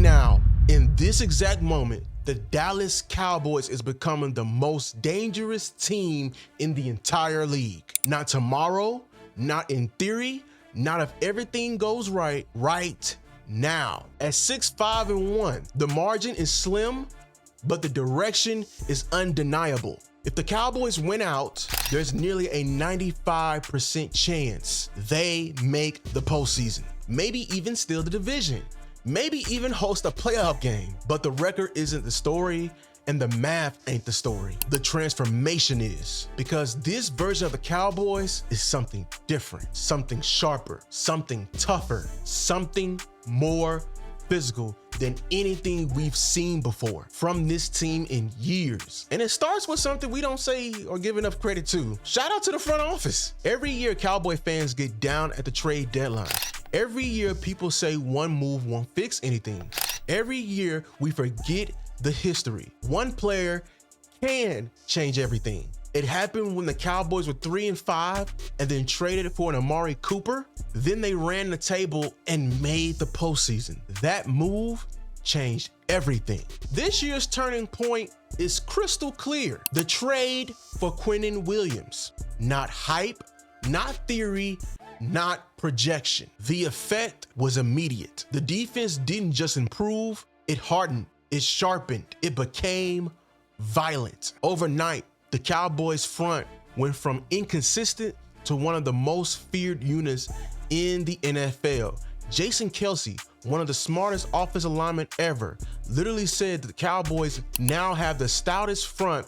now, in this exact moment, the Dallas Cowboys is becoming the most dangerous team in the entire league. Not tomorrow, not in theory, not if everything goes right now. At 6-5-1, the margin is slim, but the direction is undeniable. If the Cowboys win out, there's nearly a 95% chance they make the postseason. Maybe even steal the division. Maybe even host a playoff game. But the record isn't the story, and the math ain't the story. The transformation is. Because this version of the Cowboys is something different, something sharper, something tougher, something more physical than anything we've seen before from this team in years. And it starts with something we don't say or give enough credit to. Shout out to the front office. Every year, Cowboy fans get down at the trade deadline. Every year, people say one move won't fix anything. Every year, we forget the history. One player can change everything. It happened when the Cowboys were 3-5 and then traded for an Amari Cooper. Then they ran the table and made the postseason. That move changed everything. This year's turning point is crystal clear. The trade for Quinnen Williams. Not hype, not theory, not projection. The effect was immediate. The defense didn't just improve, it hardened, it sharpened, it became violent. Overnight, the Cowboys front went from inconsistent to one of the most feared units in the NFL. Jason Kelce, one of the smartest offensive linemen ever, literally said that the Cowboys now have the stoutest front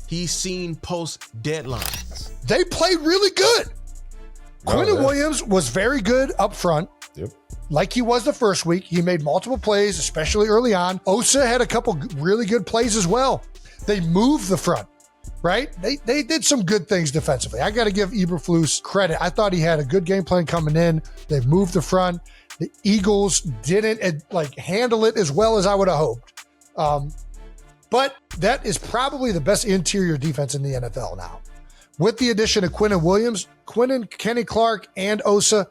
he's seen post-deadline. They played really good. Quinnen Williams was very good up front. Yep. Like he was the first week. He made multiple plays, especially early on. Osa had a couple really good plays as well. They moved the front, right? They did some good things defensively. I got to give Eberflus credit. I thought he had a good game plan coming in. They moved the front. The Eagles didn't handle it as well as I would have hoped. But that is probably the best interior defense in the NFL now. With the addition of Quinnen Williams, Kenny Clark, and Osa,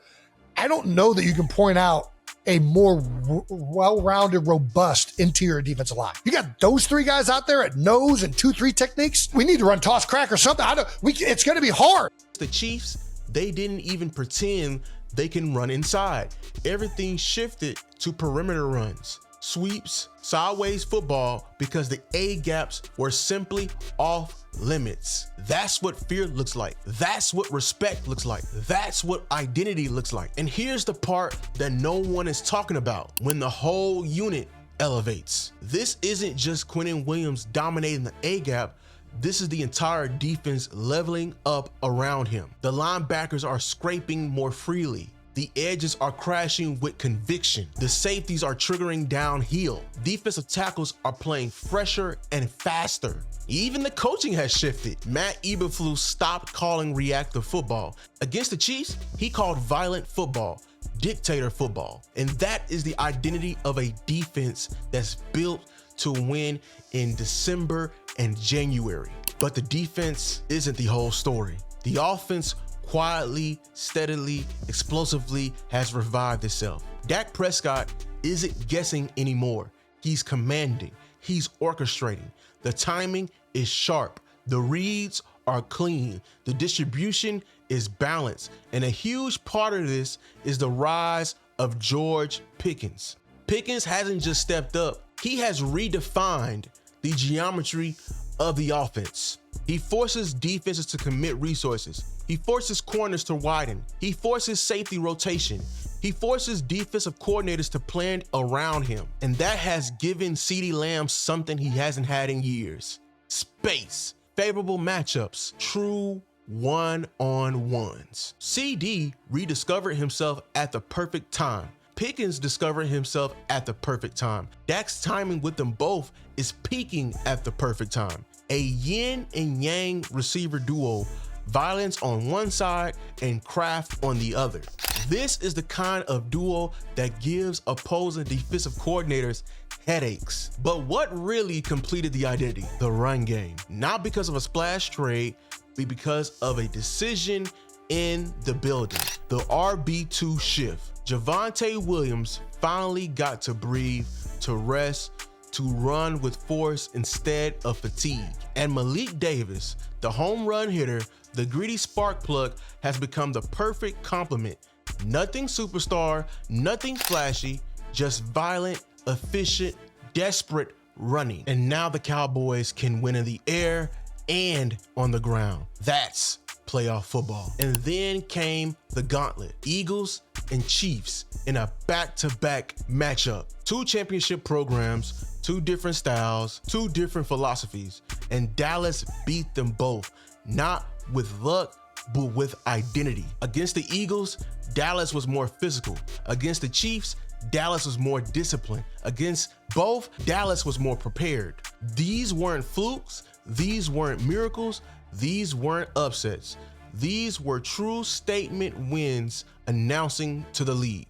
I don't know that you can point out a more well-rounded, robust interior defensive line. You got those three guys out there at nose and 2-3 techniques. We need to run toss crack or something. It's going to be hard. The Chiefs, they didn't even pretend they can run inside. Everything shifted to perimeter runs, sweeps, sideways football, because the A-gaps were simply off limits. That's what fear looks like. That's what respect looks like. That's what identity looks like. And here's the part that no one is talking about: when the whole unit elevates. This isn't just Quinnen Williams dominating the A-gap. This is the entire defense leveling up around him. The linebackers are scraping more freely. The edges are crashing with conviction. The safeties are triggering downhill. Defensive tackles are playing fresher and faster. Even the coaching has shifted. Matt Eberflus stopped calling reactive football. Against the Chiefs, he called violent football, dictator football. And that is the identity of a defense that's built to win in December and January. But the defense isn't the whole story. The offense quietly, steadily, explosively has revived itself. Dak Prescott isn't guessing anymore. He's commanding. He's orchestrating. The timing is sharp. The reads are clean. The distribution is balanced. And a huge part of this is the rise of George Pickens. Pickens hasn't just stepped up. He has redefined the geometry of the offense. He forces defenses to commit resources. He forces corners to widen. He forces safety rotation. He forces defensive coordinators to plan around him. And that has given CeeDee Lamb something he hasn't had in years: space, favorable matchups, true one-on-ones. CD rediscovered himself at the perfect time. Pickens discovered himself at the perfect time. Dak's timing with them both is peaking at the perfect time. A yin and yang receiver duo, violence on one side and craft on the other. This is the kind of duo that gives opposing defensive coordinators headaches. But what really completed the identity? The run game. Not because of a splash trade, but because of a decision in the building. The RB2 shift. Javonte Williams finally got to breathe to rest, to run with force instead of fatigue. And Malik Davis, the home run hitter, the greedy spark plug, has become the perfect complement. Nothing superstar, nothing flashy, just violent, efficient, desperate running. And now the Cowboys can win in the air and on the ground. That's playoff football. And then came the gauntlet, Eagles and Chiefs in a back-to-back matchup. Two championship programs, two different styles, two different philosophies, and Dallas beat them both, not with luck, but with identity. Against the Eagles, Dallas was more physical. Against the Chiefs, Dallas was more disciplined. Against both, Dallas was more prepared. These weren't flukes. These weren't miracles. These weren't upsets. These were true statement wins announcing to the league,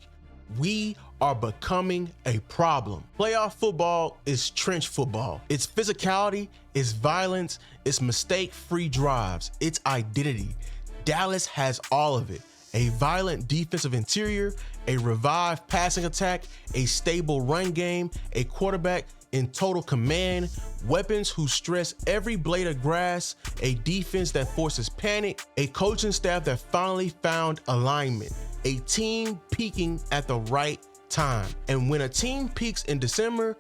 we are becoming a problem. Playoff football is trench football. It's physicality, it's violence, it's mistake-free drives, it's identity. Dallas has all of it. A violent defensive interior, a revived passing attack, a stable run game, a quarterback in total command, weapons who stress every blade of grass, a defense that forces panic, a coaching staff that finally found alignment, a team peaking at the right time. And when a team peaks in December,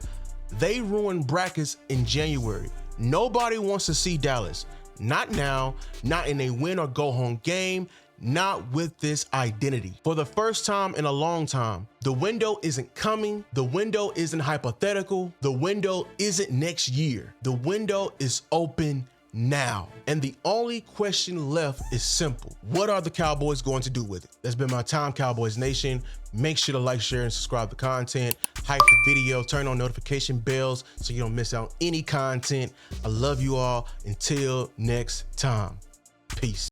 they ruin brackets in January. Nobody wants to see Dallas. Not now, not in a win or go home game, not with this identity. For the first time in a long time, the window isn't coming. The window isn't hypothetical. The window isn't next year. The window is open now. And the only question left is simple. What are the Cowboys going to do with it? That's been my time, Cowboys Nation. Make sure to like, share, and subscribe to content. Hype the video, turn on notification bells so you don't miss out on any content. I love you all. Until next time, peace.